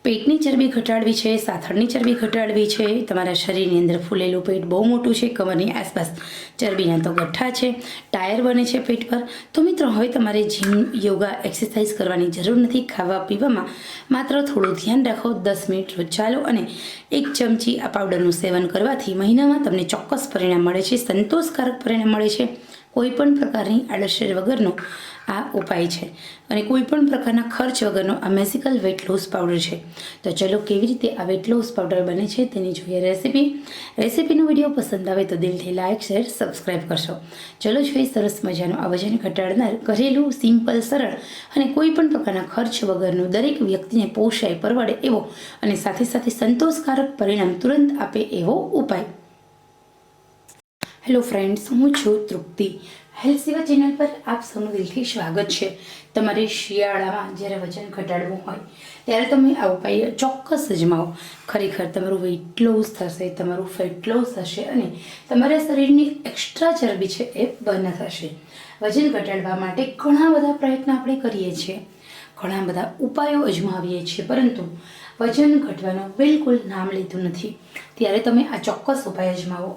પેટની ચરબી ઘટાડવી છે, સાથળની ચરબી ઘટાડવી છે, તમારા શરીરની અંદર ફૂલેલું પેટ બહુ મોટું છે, કમરની આસપાસ ચરબીના તો ગઠ્ઠા છે, ટાયર બને છે પેટ પર, તો મિત્રો હવે તમારે જીમ, યોગા, એક્સરસાઇઝ કરવાની જરૂર નથી. ખાવા પીવામાં માત્ર થોડું ધ્યાન રાખો. 10 મિનિટ રોજ ચાલો અને 1 ચમચી આ પાવડરનું સેવન કરવાથી મહિનામાં તમને ચોક્કસ પરિણામ મળે છે, સંતોષકારક પરિણામ મળે છે. કોઈપણ પ્રકારની આડઅસર વગરનો આ ઉપાય છે અને કોઈપણ પ્રકારના ખર્ચ વગરનો આ મેજિકલ વેટ લોસ પાવડર છે. તો ચલો કેવી રીતે આ વેટ લોસ પાવડર બને છે તેની જોઈએ રેસીપીનો વિડીયો પસંદ આવે તો દિલથી લાઇક, શેર, સબસ્ક્રાઈબ કરશો. ચલો જોઈએ સરસ મજાનો આ વજન ઘટાડનાર ઘરેલું, સિમ્પલ, સરળ અને કોઈપણ પ્રકારના ખર્ચ વગરનો, દરેક વ્યક્તિને પોષાય, પરવડે એવો અને સાથે સાથે સંતોષકારક પરિણામ તુરંત આપે એવો ઉપાય. હેલો ફ્રેન્ડ્સ, હું છું તૃપ્તિ. હેલ્થ સેવા ચેનલ પર આપ સૌનું દિલથી સ્વાગત છે. તમારે શિયાળામાં જ્યારે વજન ઘટાડવું હોય ત્યારે તમે આ ઉપાય ચોક્કસ અજમાવો. ખરેખર તમારું વેઇટ લોસ થશે, તમારું ફેટ લોસ થશે અને તમારા શરીરની એક્સ્ટ્રા ચરબી છે એ બર્ન થશે. વજન ઘટાડવા માટે ઘણા બધા પ્રયત્નો આપણે કરીએ છીએ, ઘણા બધા ઉપાયો અજમાવીએ છીએ, પરંતુ વજન ઘટવાનું બિલકુલ નામ લેતું નથી. ત્યારે તમે આ ચોક્કસ ઉપાય અજમાવો.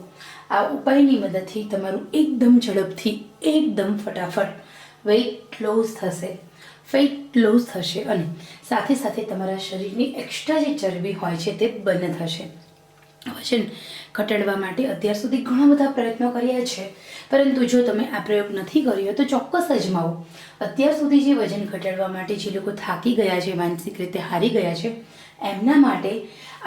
આ ઉપાયની મદદથી તમારું એકદમ ઝડપથી, એકદમ ફટાફટ વેઇટ લોસ થશે, ફેટ લોસ થશે અને સાથે સાથે તમારા શરીરની એક્સ્ટ્રા જે ચરબી હોય છે તે બંધ થશે. વજન ઘટાડવા માટે અત્યાર સુધી ઘણા બધા પ્રયત્નો કર્યા છે, પરંતુ જો તમે આ પ્રયોગ નથી કર્યો તો ચોક્કસ અજમાવો. અત્યાર સુધી જે વજન ઘટાડવા માટે જે લોકો થાકી ગયા છે, માનસિક રીતે હારી ગયા છે, એમના માટે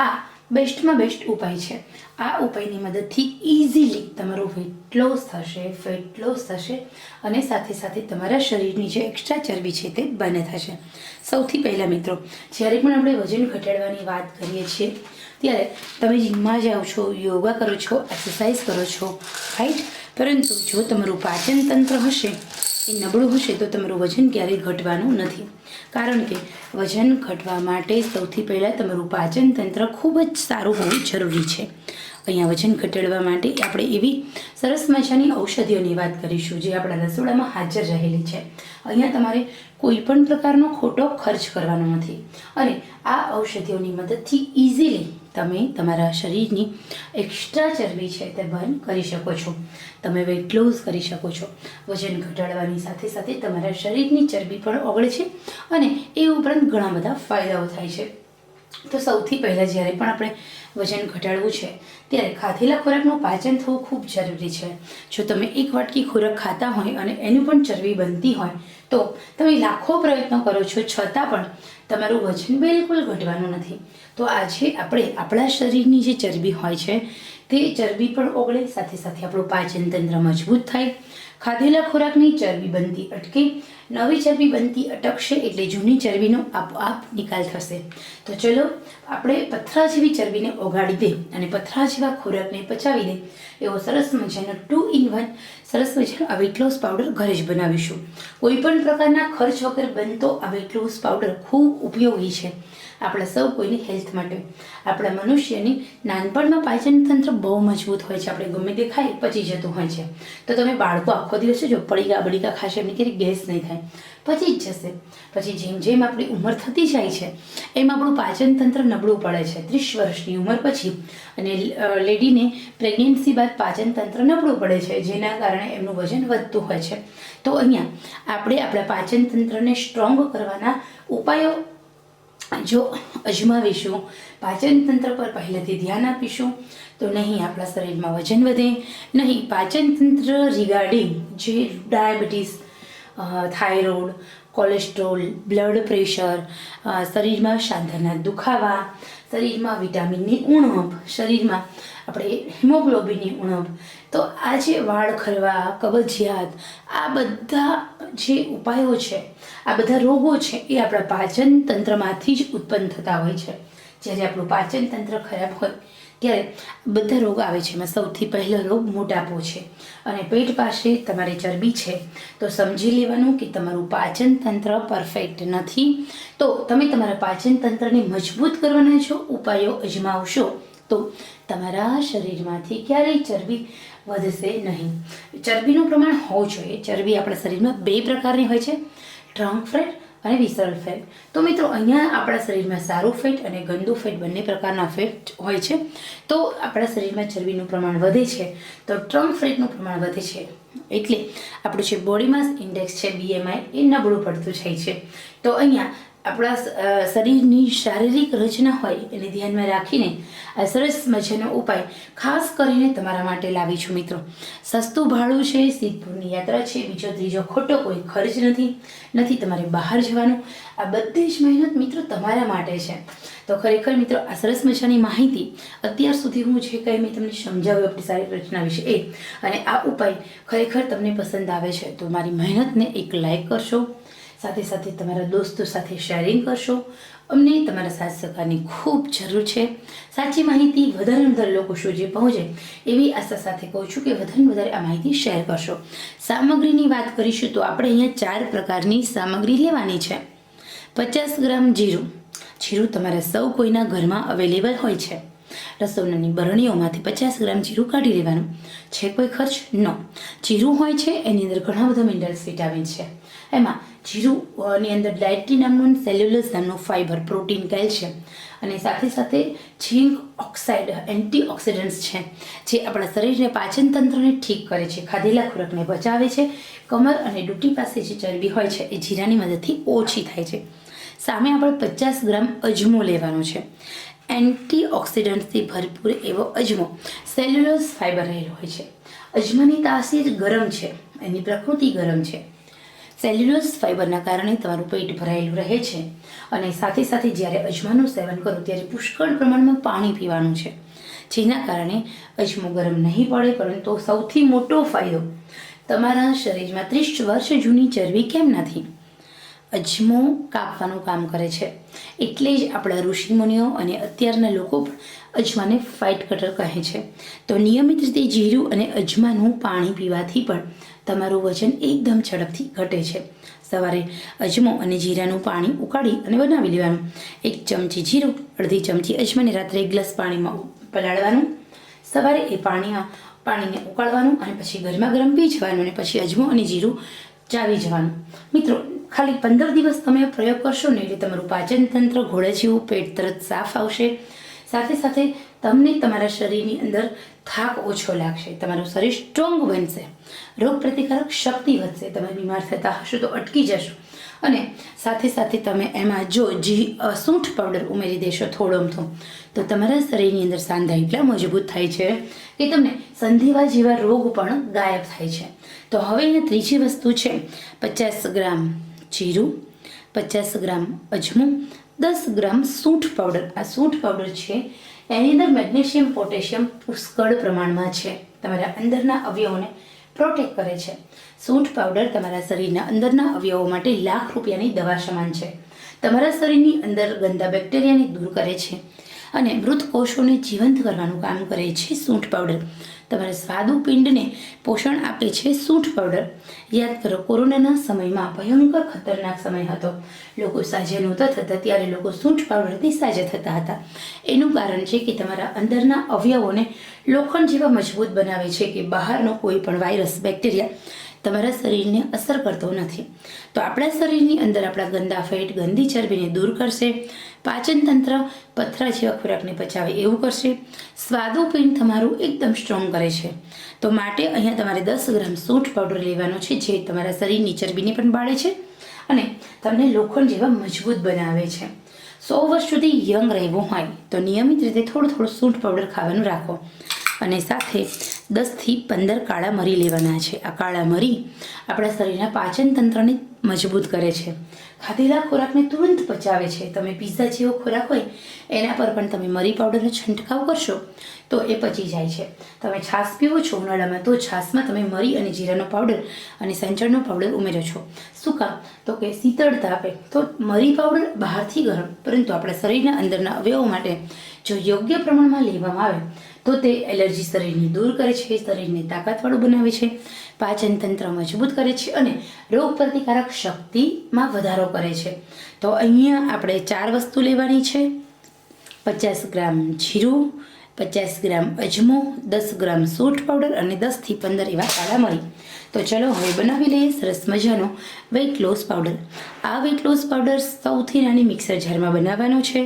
આ બેસ્ટમાં બેસ્ટ ઉપાય છે. આ ઉપાયની મદદથી ઇઝીલી તમારું વેઇટ લોસ થશે, ફેટ લોસ થશે અને સાથે સાથે તમારા શરીરની જે એક્સ્ટ્રા ચરબી છે તે બંધ થશે. સૌથી પહેલાં મિત્રો, જ્યારે પણ આપણે વજન ઘટાડવાની વાત કરીએ છીએ ત્યારે તમે જીમમાં જાઓ છો, યોગા કરો છો, એક્સરસાઇઝ કરો છો, રાઈટ, પરંતુ જો તમારું પાચન તંત્ર હશે એ નબળું હશે તો તમારું વજન ક્યારેય ઘટવાનું નથી. કારણ કે વજન ઘટવા માટે સૌથી પહેલાં તમારું પાચન તંત્ર ખૂબ જ સારું હોવું જરૂરી છે. અહીંયા વજન ઘટાડવા માટે આપણે એવી સરસ મજાની ઔષધિઓની વાત કરીશું જે આપણા રસોડામાં હાજર રહેલી છે. અહીંયા તમારે કોઈ પણ પ્રકારનો ખોટો ખર્ચ કરવાનો નથી અને આ ઔષધિઓની મદદથી ઇઝીલી તમે તમારા શરીરની એક્સ્ટ્રા ચરબી છે તે બર્ન કરી શકો છો. તમે વેઇટ લોસ કરી શકો છો. વજન ઘટાડવાની સાથે સાથે તમારા શરીરની ચરબી પણ ઓગળે છે અને એ ઉપરાંત ઘણા બધા ફાયદાઓ થાય છે. તો સૌથી પહેલાં જ્યારે પણ આપણે વજન ઘટાડવું છે ત્યારે ખાધેલા ખોરાકનું પાચન થવું ખૂબ જરૂરી છે. જો તમે એક વાટકી ખોરાક ખાતા હોય અને એનું પણ ચરબી બનતી હોય તો તમે લાખો પ્રયત્નો કરો છો છતાં પણ તમારું વજન બિલકુલ ઘટવાનું નથી. તો આજે આપણે આપણા શરીરની જે ચરબી હોય છે તે ચરબી પણ ઓગળે, સાથે સાથે આપણું પાચન તંત્ર મજબૂત થાય, ખાધેલા ખોરાકની ચરબી બનતી અટકે, નવી ચરબી બનતી અટકશે એટલે જૂની ચરબીનો આપોઆપ નિકાલ થશે. તો ચલો આપણે પથરા જેવી ચરબીને ઓગાળી દે અને પથરા જેવા ખોરાકને પચાવી દે એવો સરસ મજાનો 2 in 1 સરસ મજાનો આ વેટ લોસ પાવડર ઘરે જ બનાવીશું. કોઈ પણ પ્રકારના ખર્ચ વગર બનતો આ વેટ લોસ પાવડર ખૂબ ઉપયોગી છે આપણા સૌ કોઈની હેલ્થ માટે. આપણા મનુષ્યની નાનપણમાં પાચન તંત્ર બહુ મજબૂત હોય છે. આપણે ગમે તે ખાઈ પચી જતું હોય છે. તો તમે બાળકો આખો દિવસ જો બળીકા ખાશે એમને ક્યારેય ગેસ નહીં થાય, પચી જ જશે. પછી જેમ જેમ આપણી ઉંમર થતી જાય છે એમ આપણું પાચન તંત્ર નબળું પડે છે. 30 વર્ષની ઉંમર પછી અને લેડીને પ્રેગ્નન્સી બાદ પાચન તંત્ર નબળું પડે છે, જેના કારણે એમનું વજન વધતું હોય છે. તો અહીંયા આપણે આપણા પાચન તંત્રને સ્ટ્રોંગ કરવાના ઉપાયો જો અજમાવીશું, પાચન તંત્ર પર પહેલેથી ધ્યાન આપીશું તો નહીં આપણા શરીરમાં વજન વધે, નહીં પાચન તંત્ર રિગાર્ડિંગ જે diabetes, thyroid, cholesterol, blood pressure, શરીરમાં સાંધાના દુખાવા, શરીરમાં વિટામિનની ઉણપ, શરીરમાં આપણે હિમોગ્લોબિનની ઉણપ, તો આ જે વાળ ખરવા, કબજિયાત, આ બધા જે ઉપાયો છે, આ બધા રોગો છે એ આપણા પાચન તંત્રમાંથી જ ઉત્પન્ન થતા હોય છે. જ્યારે આપણું પાચન તંત્ર ખરાબ હોય ત્યારે બધા રોગ આવે છે. એમાં સૌથી પહેલો રોગ મોટાપો છે અને પેટ પાસે તમારે ચરબી છે તો સમજી લેવાનું કે તમારું પાચન તંત્ર પરફેક્ટ નથી. તો તમે તમારા પાચન તંત્રને મજબૂત કરવાના છો, ઉપાયો અજમાવશો તો તમારા શરીરમાંથી ક્યારેય ચરબી વધશે નહીં. ચરબીનું પ્રમાણ હોવું જોઈએ. ચરબી આપણા શરીરમાં 2 પ્રકારની હોય છે, ટ્રાન્સ ફેટ અને વિસરલ ફેટ. તો મિત્રો અહીંયા આપણા શરીરમાં સારું ફેટ અને ગંદુ ફેટ બંને પ્રકારના ફેટ હોય છે. તો આપણા શરીરમાં ચરબીનું પ્રમાણ વધે છે તો ટ્રંક ફેટનું પ્રમાણ વધે છે, એટલે આપણું જે બોડી માસ ઇન્ડેક્સ છે BMI એ નબળું પડતું જાય છે. તો અહીંયા આપણા શરીરની શારીરિક રચના હોય એને ધ્યાનમાં રાખીને આ સરસ મજાનો ઉપાય ખાસ કરીને તમારા માટે લાવી છું મિત્રો. સસ્તું ભાડું છે, સિદ્ધપુરની યાત્રા છે, બીજો ત્રીજો ખોટો કોઈ ખર્ચ નથી તમારે બહાર જવાનું. આ બધી જ મહેનત મિત્રો તમારા માટે છે. તો ખરેખર મિત્રો આ સરસ મજાની માહિતી અત્યાર સુધી હું જે કંઈ મેં તમને સમજાવ્યું આપણી શારીરિક રચના વિશે એ, અને આ ઉપાય ખરેખર તમને પસંદ આવે છે તો મારી મહેનતને એક લાઈક કરશો, સાથે સાથે તમારા દોસ્તો સાથે શેરિંગ કરશો. અમને તમારા સાથ સહકારની ખૂબ જરૂર છે. સાચી માહિતી વધારે વધારે લોકો સુધી પહોંચે એવી આશા સાથે કહું છું કે વધારે વધારે આ માહિતી શેર કરશો. સામગ્રીની વાત કરીશું તો આપણે અહીંયા 4 પ્રકારની સામગ્રી લેવાની છે. 50 ગ્રામ જીરું. જીરું તમારા સૌ કોઈના ઘરમાં અવેલેબલ હોય છે. રસોડાની બરણીઓમાંથી 50 ગ્રામ જીરું કાઢી લેવાનું છે. કોઈ ખર્ચ ન. જીરું હોય છે એની અંદર ઘણા બધા મિનરલ્સ, વિટામિન છે. એમાં જીરુંની અંદર ડાયટ્રી નામનું, સેલ્યુલોઝ નામનું ફાઇબર, પ્રોટીન, કેલ્શિયમ અને સાથે સાથે ઝીંક ઓક્સાઇડ એન્ટીઓક્સિડન્ટ્સ છે જે આપણા શરીરને પાચન તંત્રને ઠીક કરે છે, ખાધેલા ખોરાકને બચાવે છે. કમર અને ડૂંટી પાસે જે ચરબી હોય છે એ જીરાની મદદથી ઓછી થાય છે. સામે આપણે 50 ગ્રામ અજમો લેવાનો છે. એન્ટીઓક્સિડન્ટથી ભરપૂર એવો અજમો સેલ્યુલોઝ ફાઇબર રહેલો હોય છે. અજમાની તાસીર ગરમ છે, એની પ્રકૃતિ ગરમ છે. સેલ્યુલોઝ ફાઇબરના કારણે તમારું પેટ ભરાયેલું રહે છે અને સાથે સાથે જ્યારે અજમાનું સેવન કરો ત્યારે પુષ્કળ પ્રમાણમાં પાણી પીવાનું છે, જેના કારણે અજમો ગરમ નહીં પડે. પરંતુ સૌથી મોટો ફાયદો, તમારા શરીરમાં 30 વર્ષ જૂની ચરબી કેમ નથી? અજમો કાપવાનું કામ કરે છે. એટલે જ આપણા ઋષિમુનિઓ અને અત્યારના લોકો પણ અજમાને ફાઇટ કટર કહે છે. તો નિયમિત રીતે જીરું અને અજમાનું પાણી પીવાથી પણ તમારું વજન એકદમ ઝડપથી ઘટે છે. સવારે અજમો અને જીરાનું પાણી ઉકાળી અને બનાવી લેવાનું. 1 ચમચી જીરું, અડધી ચમચી અજમાને રાત્રે 1 ગ્લાસ પાણીમાં પલાળવાનું. સવારે એ પાણીને ઉકાળવાનું અને પછી ગરમા ગરમ પી જવાનું અને પછી અજમો અને જીરું ચાવી જવાનું. મિત્રો ખાલી 15 દિવસ તમે પ્રયોગ કરશો ને એટલે તમારું પાચન તંત્ર ઘોડે જેવું, પેટ તરત સાફ આવશે. સાથે સાથે તમને તમારા શરીરની અંદર થાક ઓછો લાગશે, તમારું શરીર સ્ટ્રોંગ બનશે, રોગ પ્રતિકારક શક્તિ વધશે, તમે બીમાર થતા હશો તો અટકી જશો. અને સાથે સાથે તમે એમાં જો સૂંઠ પાવડર ઉમેરી દેશો થોડોમથો તો તમારા શરીરની અંદર સાંધા એટલા મજબૂત થાય છે કે તમને સંધિવા જેવા રોગ પણ ગાયબ થાય છે. તો હવે અહીંયા ત્રીજી વસ્તુ છે 50 ગ્રામ જીરું, 50 ગ્રામ અજમો, 10 ગ્રામ સૂંઠ પાવડર. આ સૂંઠ પાવડર છે એની અંદર મેગ્નેશિયમ, પોટેશિયમ પુષ્કળ પ્રમાણમાં છે, તમારા અંદરના અવયવોને પ્રોટેક્ટ કરે છે. સૂંઠ પાવડર તમારા શરીરના અંદરના અવયવો માટે લાખ રૂપિયાની દવા સમાન છે. તમારા શરીરની અંદર ગંદા બેક્ટેરિયાને દૂર કરે છે અને મૃત કોષોને જીવંત કરવાનું કામ કરે છે સૂંઠ પાવડર. તમારા સ્વાદુપિંડને પોષણ આપે છે સૂંઠ પાવડર. યાદ કરો, કોરોનાના સમયમાં ભયંકર ખતરનાક સમય હતો. લોકો સાજા નહોતા થતા ત્યારે લોકો સૂંઠ પાવડરથી સાજા થતા હતા. એનું કારણ છે કે તમારા અંદરના અવયવોને લોખંડ જેવા મજબૂત બનાવે છે કે બહારનો કોઈ પણ વાયરસ, બેક્ટેરિયા તમારા શરીરને અસર કરતો નથી. તો આપણા શરીરની અંદર આપણા ગંદા ફેટ, ગંદી ચરબીને દૂર કરશે. પાચન તંત્ર પથરા જેવા ખોરાકને પચાવે એવું કરશે. સ્વાદુપિંડ તમારું એકદમ સ્ટ્રોંગ કરે છે. તો માટે અહીંયા તમારે 10 ગ્રામ સૂંઠ પાવડર લેવાનો છે જે તમારા શરીરની ચરબીને પણ બાળે છે અને તમને લોખંડ જેવા મજબૂત બનાવે છે. 100 વર્ષ સુધી યંગ રહેવું હોય તો નિયમિત રીતે થોડું સૂંઠ પાવડર ખાવાનું રાખો. અને સાથે 10 થી 15 કાળા મરી લેવાના છે. આ કાળા મરી આપણા શરીરના પાચન તંત્રને મજબૂત કરે છે, ખાધેલા ખોરાકને તુરંત પચાવે છે. તમે પીઝા જેવો ખોરાક હોય એના પર પણ તમે મરી પાવડરનો છંટકાવ કરશો તો એ પચી જાય છે. તમે છાશ પીવો છો ઉનાળામાં તો છાશમાં તમે મરી અને જીરાનો પાવડર અને સંચળનો પાવડર ઉમેરો છો. શું કામ? તો કે શીતળતા આપે. તો મરી પાવડર બહારથી ગરમ, પરંતુ આપણા શરીરના અંદરના અવયવો માટે જો યોગ્ય પ્રમાણમાં લેવામાં આવે તો તે એલર્જી શરીરની દૂર કરે છે, શરીરને તાકાતવાળું બનાવે છે, પાચન તંત્ર મજબૂત કરે છે અને રોગ પ્રતિકારક શક્તિમાં વધારો કરે છે. તો અહીંયા આપણે 4 વસ્તુ લેવાની છે. 50 ગ્રામ જીરું, 50 ગ્રામ અજમો, 10 ગ્રામ સૂંઠ પાવડર અને 10 થી 15 એવા કાળા મરી. તો ચલો હવે બનાવી લઈએ સરસ મજાનો વેઇટ લોસ પાવડર. આ વેઇટ લોસ પાવડર સૌથી નાની મિક્સર જારમાં બનાવવાનો છે,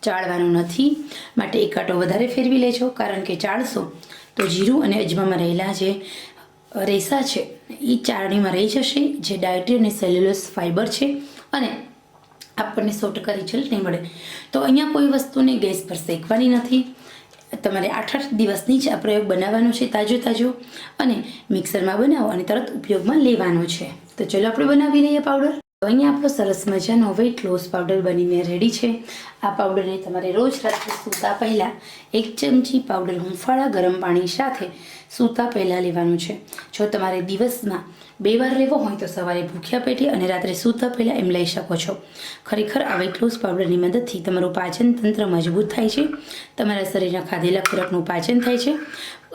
ચાળવાનો નથી. માટે એક કાંટો વધારે ફેરવી લેજો, કારણ કે ચાળશો તો જીરું અને અજમામાં રહેલા જે રેસા છે એ ચાળણીમાં રહી જશે, જે ડાયટરી અને સેલ્યુલોસ ફાઇબર છે અને આપણને 100% રિઝલ્ટ નહીં મળે. તો અહીંયા કોઈ વસ્તુને ગેસ પર શેકવાની નથી. તમારે 8 દિવસની જ આ પ્રયોગ બનાવવાનો છે, તાજો અને મિક્સરમાં બનાવો અને તરત ઉપયોગમાં લેવાનો છે. તો ચલો આપણે બનાવી લઈએ પાવડર. તો અહીંયા આપણો સરસ મજાનો વેઇટ લોસ પાવડર બનીને રેડી છે. આ પાવડરને તમારે રોજ રાત્રે સૂતા પહેલાં 1 ચમચી પાવડર હુંફાળા ગરમ પાણી સાથે સૂતા પહેલાં લેવાનું છે. જો તમારે દિવસમાં 2 વાર લેવો હોય તો સવારે ભૂખ્યા પેટે અને રાત્રે સૂતા પહેલાં એમ લઈ શકો છો. ખરેખર આ વેઇટ લોસ પાવડરની મદદથી તમારું પાચન તંત્ર મજબૂત થાય છે, તમારા શરીરના ખાધેલા ખોરાકનું પાચન થાય છે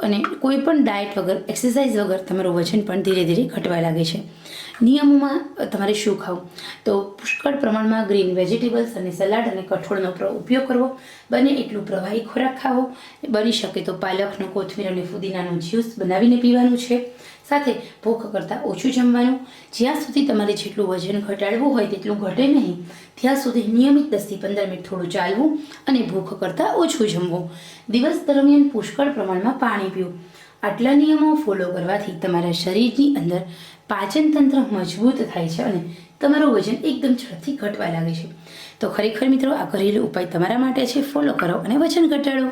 અને કોઈ પણ ડાયટ વગર, એક્સરસાઇઝ વગર તમારું વજન પણ ધીરે ધીરે ઘટવા લાગે છે. નિયમોમાં તમારે શું ખાવું? તો પુષ્કળ પ્રમાણમાં ગ્રીન વેજીટેબલ્સ અને સલાડ અને કઠોળનો ઉપયોગ કરવો. બને એટલું પ્રવાહી ખોરાક ખાવો. બની શકે તો પાલકનો, કોથમીર અને ફુદીનાનો જ્યુસ બનાવીને પીવાનું છે. સાથે ભૂખ કરતાં ઓછું જમવાનું. જ્યાં સુધી તમારે જેટલું વજન ઘટાડવું હોય તેટલું ઘટે નહીં ત્યાં સુધી નિયમિત 10થી 15 મિનિટ થોડું ચાલવું અને ભૂખ કરતાં ઓછું જમવું. દિવસ દરમિયાન પુષ્કળ પ્રમાણમાં પાણી પીવું. આટલા નિયમો ફોલો કરવાથી તમારા શરીરની અંદર પાચન તંત્ર મજબૂત થાય છે અને તમારું વજન એકદમ ઝડપથી ઘટવા લાગે છે. તો ખરેખર મિત્રો, આ ઘરેલું ઉપાય તમારા માટે છે. ફોલો કરો અને વજન ઘટાડો.